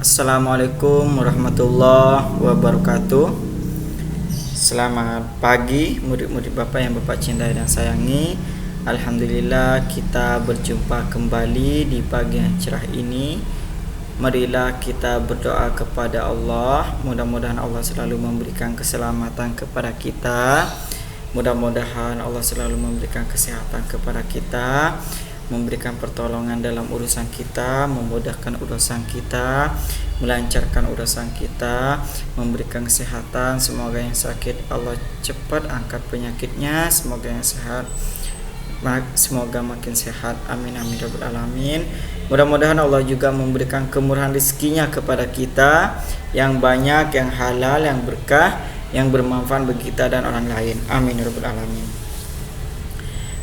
Assalamualaikum warahmatullahi wabarakatuh. Selamat pagi murid-murid Bapak yang Bapak cintai dan sayangi. Alhamdulillah kita berjumpa kembali di pagi yang cerah ini. Marilah kita berdoa kepada Allah. Mudah-mudahan Allah selalu memberikan keselamatan kepada kita. Mudah-mudahan Allah selalu memberikan kesehatan kepada kita, memberikan pertolongan dalam urusan kita, memudahkan urusan kita, melancarkan urusan kita, memberikan kesehatan. Semoga yang sakit Allah cepat angkat penyakitnya, semoga yang sehat semoga makin sehat. Amin amin rabbal alamin. Mudah-mudahan Allah juga memberikan kemurahan rezekinya kepada kita yang banyak, yang halal, yang berkah, yang bermanfaat bagi kita dan orang lain. Amin rabbal alamin.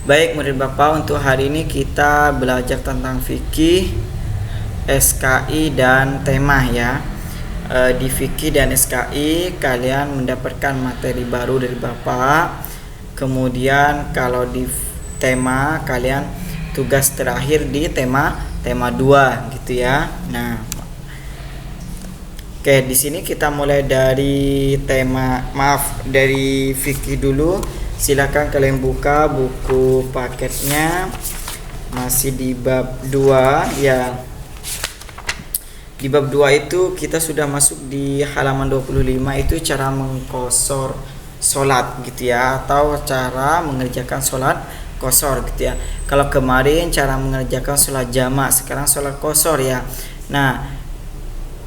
Baik murid Bapak, untuk hari ini kita belajar tentang fikih, SKI dan tema ya. Di fikih dan SKI kalian mendapatkan materi baru dari Bapak. Kemudian kalau di tema kalian tugas terakhir di tema 2 gitu ya. Nah, oke, di sini kita mulai dari dari fikih dulu. Silakan kalian buka buku paketnya, masih di bab 2 ya. Di bab 2 itu kita sudah masuk di halaman 25, itu cara mengqashar sholat gitu ya, atau cara mengerjakan sholat qashar gitu ya. Kalau kemarin cara mengerjakan sholat jamak, sekarang sholat qashar ya. Nah,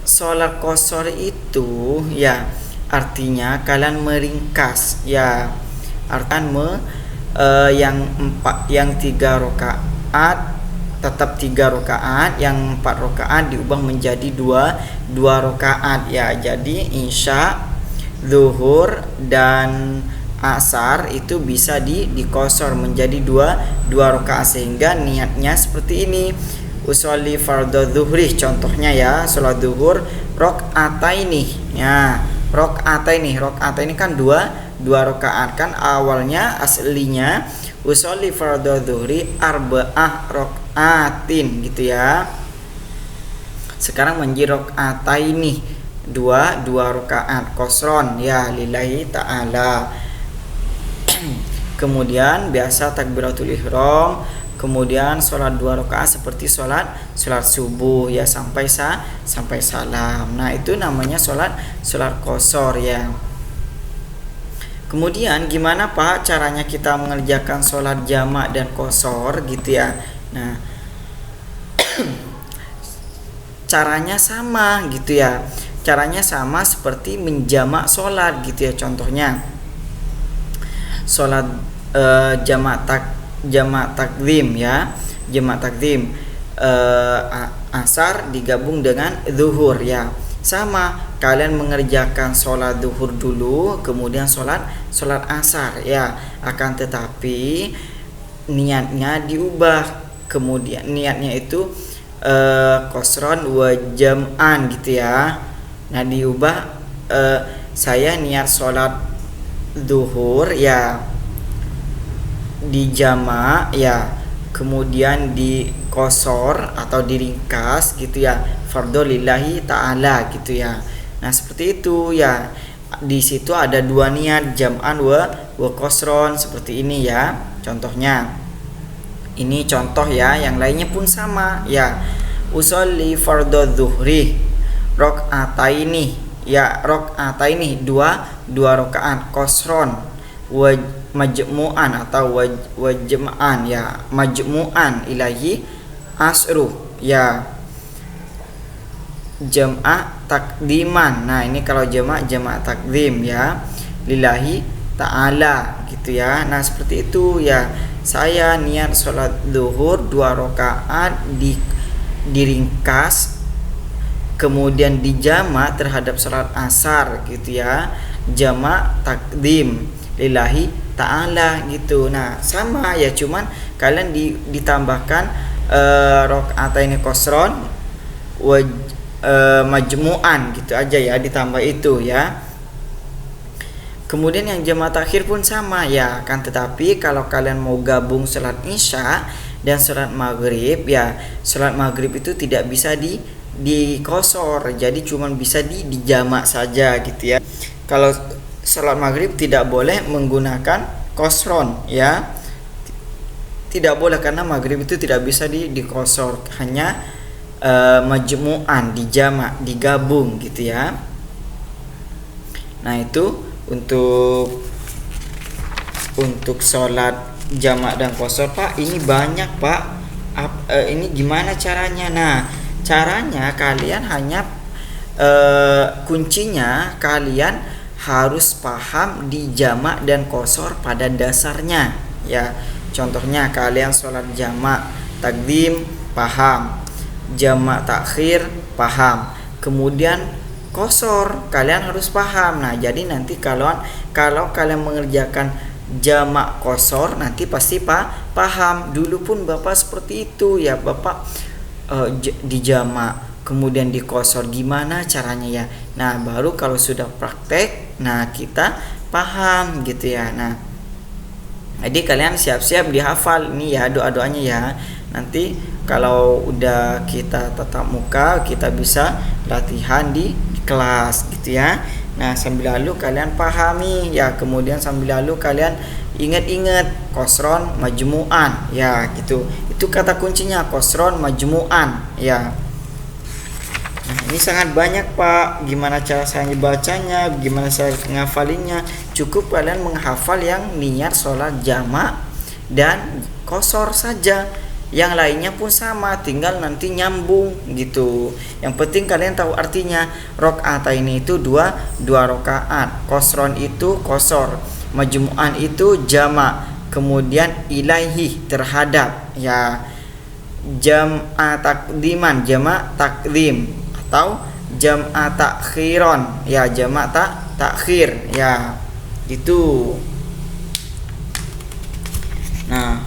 sholat qashar itu ya artinya kalian meringkas ya. Artinya yang 3 rakaat tetap 3 rakaat, yang 4 rakaat diubah menjadi 2 rakaat ya. Jadi isya, zuhur dan asar itu bisa diqashar menjadi 2 rakaat, sehingga niatnya seperti ini. Usolli fardhu zuhri contohnya ya, salat zuhur rakaataini ya. Rakaataini kan 2 rakaat kan, awalnya aslinya usolli fardhu zuhri arba'ah rakaatin gitu ya. Sekarang menjadi rakaataini 2 rakaat qashron ya lillahi ta'ala. Kemudian biasa takbiratul ihram, kemudian sholat 2 rakaat seperti sholat subuh ya, sampai salam. Nah, itu namanya sholat qashar ya. Kemudian gimana Pak caranya kita mengerjakan sholat jamak dan qashar gitu ya. Nah, caranya sama gitu ya. Caranya sama seperti menjamak sholat gitu ya. Contohnya sholat jamak takdim ya. Jamak takdim asar digabung dengan zuhur ya. Sama, kalian mengerjakan sholat zuhur dulu, kemudian sholat asar ya. Akan tetapi niatnya diubah. Kemudian niatnya itu qashron wa jam'an gitu ya. Nah, diubah, saya niat sholat zuhur ya di jamak ya, kemudian di qashar atau diringkas gitu ya, fardhu lillahi ta'ala gitu ya. Nah, seperti itu ya. Di situ ada 2 niat, jam'an wa qashron seperti ini ya. Contohnya ini contoh ya, yang lainnya pun sama ya. Usolli fardhu zuhri rakaataini ya, rakaataini 2 rakaat qashron wa majmu'an atau wajma'an ya, majmu'an ilahi asru ya, jam'ah takdiman. Nah, ini kalau jamak takdim ya, lillahi ta'ala gitu ya. Nah, seperti itu ya. Saya niat sholat zuhur 2 rakaat diringkas, kemudian dijamak terhadap sholat asar gitu ya, jamak takdim lillahi ta'ala gitu. Nah, sama ya, cuman kalian ditambahkan rakaataini qashron wa majmu'an gitu aja ya, ditambah itu ya. Kemudian yang jamaah takhir pun sama ya, kan tetapi kalau kalian mau gabung sholat isya dan sholat maghrib ya, sholat maghrib itu tidak bisa dikosor, jadi cuman bisa di jamak saja gitu ya. Kalau sholat maghrib tidak boleh menggunakan kosron ya, tidak boleh, karena maghrib itu tidak bisa dikosor, hanya majmu'an, dijamak, digabung gitu ya. Nah itu untuk sholat jamak dan kosor. Pak, ini banyak Pak, ini gimana caranya? Nah, caranya kalian hanya kuncinya kalian harus paham di jamak dan kosor pada dasarnya ya. Contohnya kalian sholat jamak takdim paham, jamak takhir paham, kemudian kosor kalian harus paham. Nah jadi nanti kalau kalian mengerjakan jamak kosor nanti pasti paham. Dulu pun Bapak seperti itu ya, Bapak di jamak kemudian dikosor gimana caranya ya. Nah baru kalau sudah praktek, nah kita paham gitu ya. Nah jadi kalian siap-siap dihafal ini ya doa-doanya ya. Nanti kalau udah kita tatap muka, kita bisa latihan di kelas gitu ya. Nah sambil lalu kalian pahami ya, kemudian sambil lalu kalian ingat-ingat kosron majmu'an ya gitu. Itu kata kuncinya, kosron majmu'an ya. Nah, ini sangat banyak Pak. Gimana cara saya bacanya, gimana saya ngafalinya? Cukup kalian menghafal yang niat sholat jamak dan kosor saja. Yang lainnya pun sama, tinggal nanti nyambung gitu. Yang penting kalian tahu artinya. Rokaat ini itu dua rokaat. Kosron itu kosor, majmu'an itu jamak, kemudian ilaihi terhadap ya. Jam'a takdiman, jamak takdim, atau jam'a takhiron ya, jamak takhir ya gitu. Nah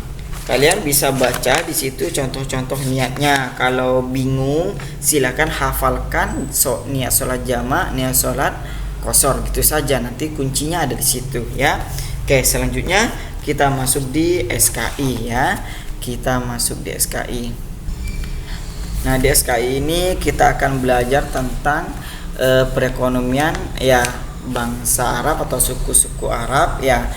kalian bisa baca di situ contoh-contoh niatnya. Kalau bingung silakan hafalkan niat sholat jamak, niat sholat kosor gitu saja, nanti kuncinya ada di situ ya. Oke, selanjutnya kita masuk di SKI ya. Kita masuk di SKI. Nah di SKI ini kita akan belajar tentang perekonomian ya bangsa Arab atau suku-suku Arab ya.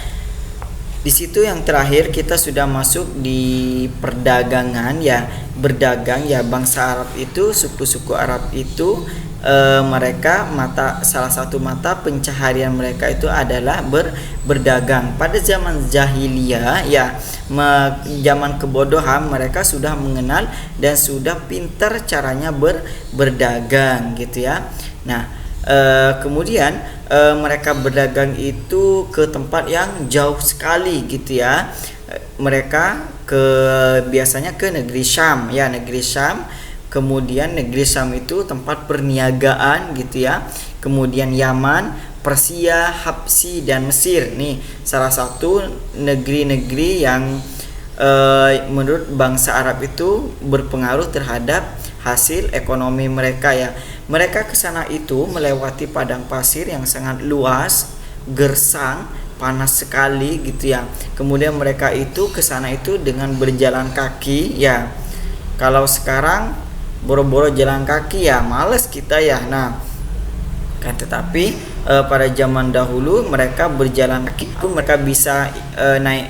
Di situ yang terakhir kita sudah masuk di perdagangan ya, berdagang ya. Bangsa Arab itu, suku-suku Arab itu mereka salah satu mata pencaharian mereka itu adalah berdagang. Pada zaman jahiliyah ya, zaman kebodohan, mereka sudah mengenal dan sudah pintar caranya berdagang gitu ya. Nah kemudian mereka berdagang itu ke tempat yang jauh sekali gitu ya. Mereka biasanya ke negeri Syam ya, negeri Syam. Kemudian negeri Syam itu tempat perniagaan gitu ya. Kemudian Yaman, Persia, Habsyi dan Mesir. Nih salah satu negeri-negeri yang menurut bangsa Arab itu berpengaruh terhadap hasil ekonomi mereka ya. Mereka ke sana itu melewati padang pasir yang sangat luas, gersang, panas sekali gitu ya. Kemudian mereka itu ke sana itu dengan berjalan kaki ya. Kalau sekarang boro-boro jalan kaki ya males kita ya. Nah kan tetapi pada zaman dahulu mereka berjalan kaki itu mereka bisa naik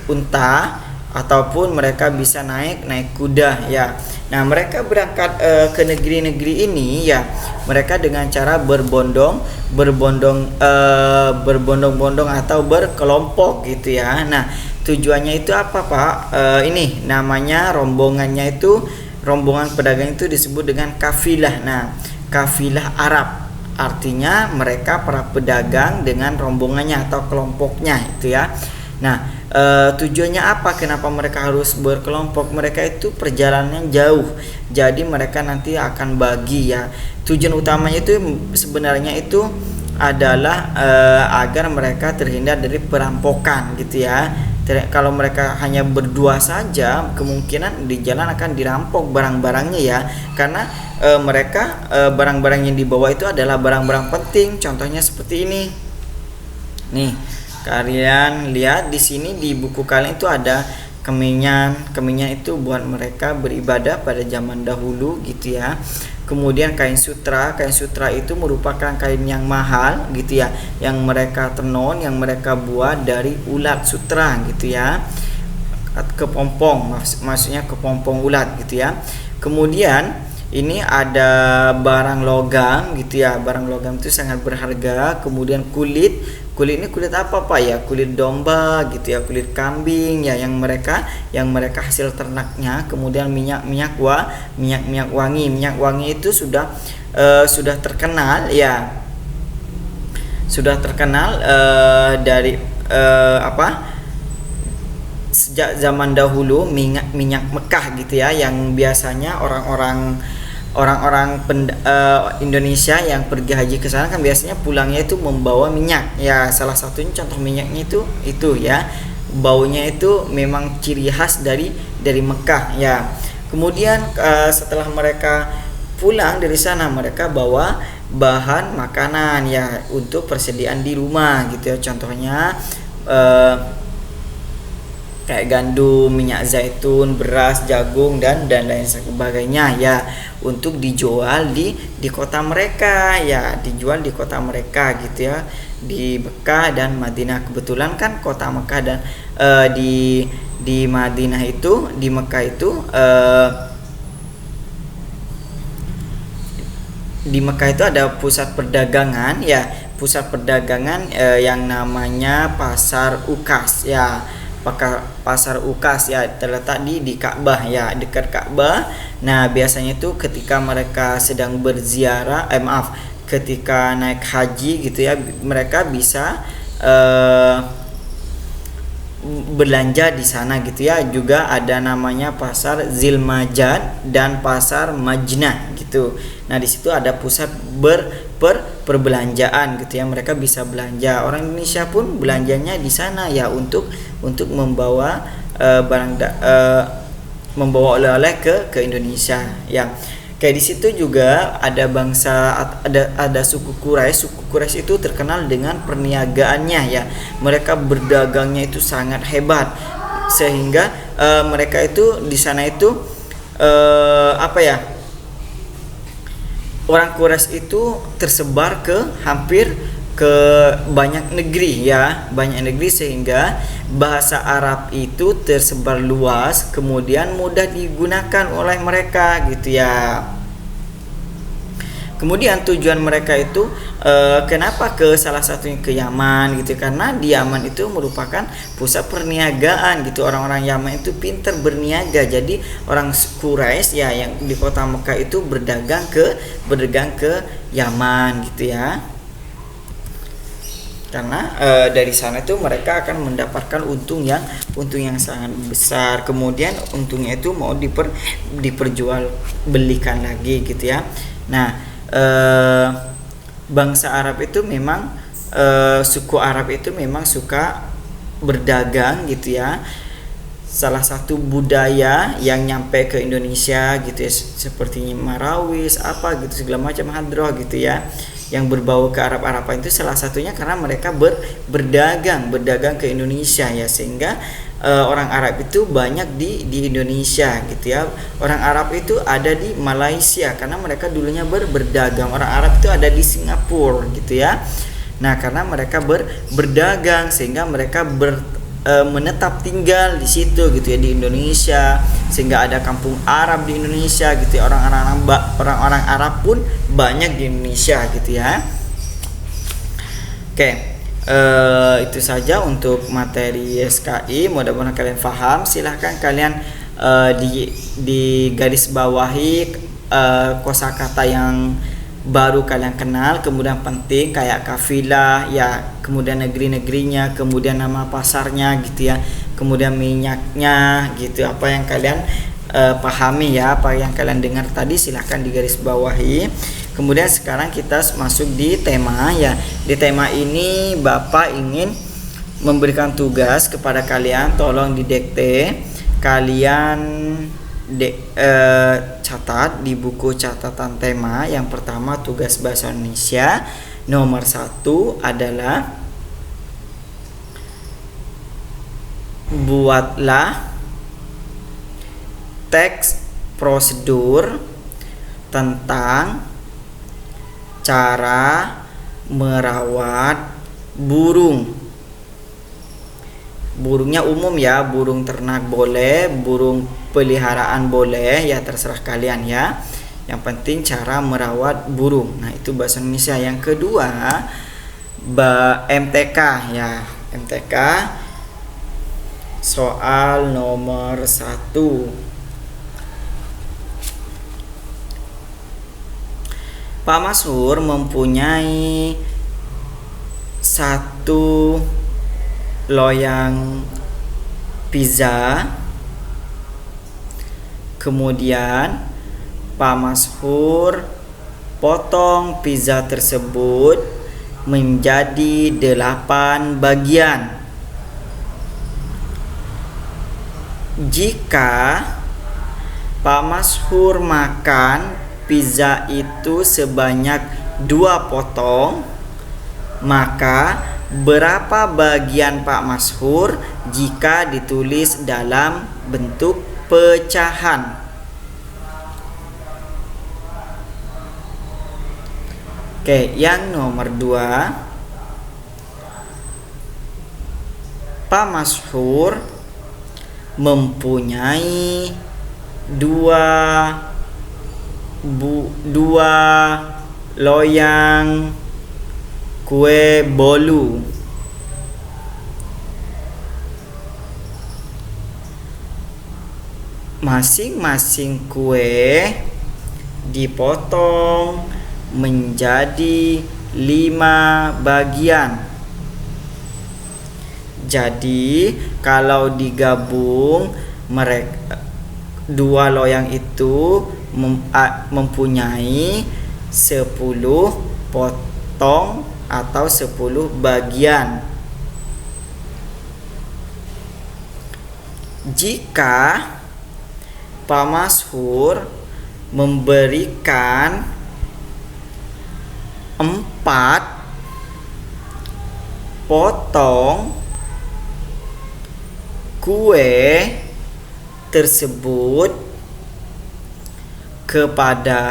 unta ataupun mereka bisa naik kuda ya. Nah mereka berangkat ke negeri-negeri ini ya, mereka dengan cara berbondong-bondong atau berkelompok gitu ya. Nah tujuannya itu apa Pak? Ini namanya rombongannya itu, rombongan pedagang itu disebut dengan kafilah. Nah kafilah Arab artinya mereka para pedagang dengan rombongannya atau kelompoknya itu ya. Nah tujuannya apa? Kenapa mereka harus berkelompok? Mereka itu perjalanan jauh, jadi mereka nanti akan bagi ya. Tujuan utamanya itu sebenarnya itu adalah agar mereka terhindar dari perampokan gitu ya. Kalau mereka hanya berdua saja, kemungkinan di jalan akan dirampok barang-barangnya ya, karena mereka barang-barang yang dibawa itu adalah barang-barang penting. Contohnya seperti ini nih, kalian lihat di sini di buku kalian itu ada Kemenyan itu buat mereka beribadah pada zaman dahulu gitu ya. Kemudian kain sutra itu merupakan kain yang mahal gitu ya, yang mereka tenun, yang mereka buat dari ulat sutra gitu ya, kepompong, maksudnya kepompong ulat gitu ya. Kemudian ini ada barang logam gitu ya, barang logam itu sangat berharga. Kemudian kulit ini kulit apa Pak ya, kulit domba gitu ya, kulit kambing ya, yang mereka hasil ternaknya. Kemudian minyak wangi itu sudah terkenal ya, dari sejak zaman dahulu. Minyak Mekah gitu ya, yang biasanya orang-orang Indonesia yang pergi haji ke sana kan biasanya pulangnya itu membawa minyak ya. Salah satunya contoh minyaknya itu ya, baunya itu memang ciri khas dari Mekah ya. Kemudian setelah mereka pulang dari sana, mereka bawa bahan makanan ya untuk persediaan di rumah gitu ya. Contohnya kayak gandum, minyak zaitun, beras, jagung dan lain sebagainya ya, untuk dijual di kota mereka ya, dijual di kota mereka gitu ya, di Mekah dan Madinah. Kebetulan kan kota Mekah dan di Madinah itu, di Mekah itu di Mekah itu ada pusat perdagangan ya, yang namanya Pasar Ukas ya. Pasar Ukas ya, terletak di Ka'bah ya, dekat Ka'bah. Nah, biasanya itu ketika mereka sedang berziarah, ketika naik haji gitu ya, mereka bisa belanja di sana gitu ya. Juga ada namanya Pasar Zilmajad dan Pasar Majnah gitu. Nah, di situ ada pusat perbelanjaan gitu ya, mereka bisa belanja. Orang Indonesia pun belanjanya di sana ya, untuk membawa membawa oleh-oleh ke Indonesia ya. Kayak di situ juga ada ada suku Quraisy. Suku Quraisy itu terkenal dengan perniagaannya ya. Mereka berdagangnya itu sangat hebat, sehingga mereka itu di sana itu orang Quraisy itu tersebar hampir ke banyak negeri ya, sehingga bahasa Arab itu tersebar luas, kemudian mudah digunakan oleh mereka gitu ya. Kemudian tujuan mereka itu kenapa ke salah satunya ke Yaman gitu, karena di Yaman itu merupakan pusat perniagaan gitu. Orang-orang Yaman itu pintar berniaga. Jadi orang Quraisy ya yang di kota Mekah itu berdagang ke Yaman gitu ya. Karena dari sana itu mereka akan mendapatkan untung yang sangat besar. Kemudian untungnya itu mau diperjualbelikan lagi gitu ya. Nah, bangsa Arab itu memang suku Arab itu memang suka berdagang gitu ya. Salah satu budaya yang nyampe ke Indonesia gitu ya, seperti marawis apa gitu, segala macam hadroh gitu ya, yang berbau ke Arab-Araban itu salah satunya karena mereka berdagang ke Indonesia ya, sehingga orang Arab itu banyak di Indonesia gitu ya. Orang Arab itu ada di Malaysia karena mereka dulunya berdagang. Orang Arab itu ada di Singapura gitu ya. Nah, karena mereka berdagang sehingga mereka menetap tinggal di situ gitu ya, di Indonesia, sehingga ada kampung Arab di Indonesia gitu ya. Orang-orang Arab pun banyak di Indonesia gitu ya. Oke. Itu saja untuk materi SKI, mudah-mudahan kalian paham. Silahkan kalian di garis bawahi kosakata yang baru kalian kenal, kemudian penting kayak kafilah ya, kemudian negeri-negerinya, kemudian nama pasarnya gitu ya, kemudian minyaknya gitu. Apa yang kalian pahami ya, apa yang kalian dengar tadi silahkan di garis bawahi. Kemudian sekarang kita masuk di tema ya. Di tema ini Bapak ingin memberikan tugas kepada kalian, tolong didikte. Kalian catat di buku catatan tema. Yang pertama tugas bahasa Indonesia. Nomor 1 adalah buatlah teks prosedur tentang cara merawat burung. Burungnya umum ya, burung ternak boleh, burung peliharaan boleh, ya terserah kalian ya. Yang penting cara merawat burung. Nah, itu bahasa Indonesia. Yang kedua, MTK ya. MTK soal nomor 1. Pak Mashur mempunyai 1 loyang pizza. Kemudian Pak Mashur potong pizza tersebut menjadi 8 bagian. Jika Pak Mashur makan pizza itu sebanyak 2 potong, maka berapa bagian Pak Mashur jika ditulis dalam bentuk pecahan? Oke, yang nomor 2, Pak Mashur mempunyai 2 loyang kue bolu. Masing-masing kue dipotong menjadi 5 bagian. Jadi kalau digabung mereka 2 loyang itu mempunyai 10 potong atau 10 bagian. Jika Pak Mashur memberikan 4 potong kue tersebut kepada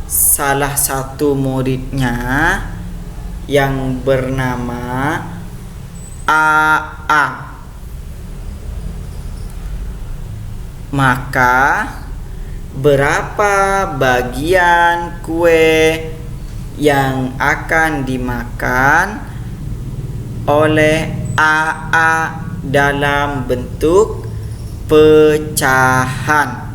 salah satu muridnya yang bernama AA, maka berapa bagian kue yang akan dimakan oleh AA dalam bentuk pecahan?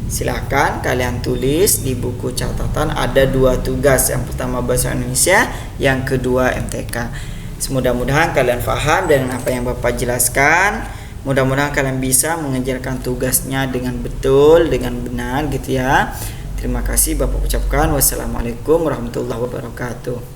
Silakan kalian tulis di buku catatan. Ada 2 tugas. Yang pertama bahasa Indonesia, yang kedua MTK. Semudah-mudahan kalian paham dengan apa yang Bapak jelaskan. Mudah-mudahan kalian bisa mengerjakan tugasnya dengan betul, dengan benar gitu ya. Terima kasih Bapak ucapkan. Wassalamualaikum warahmatullahi wabarakatuh.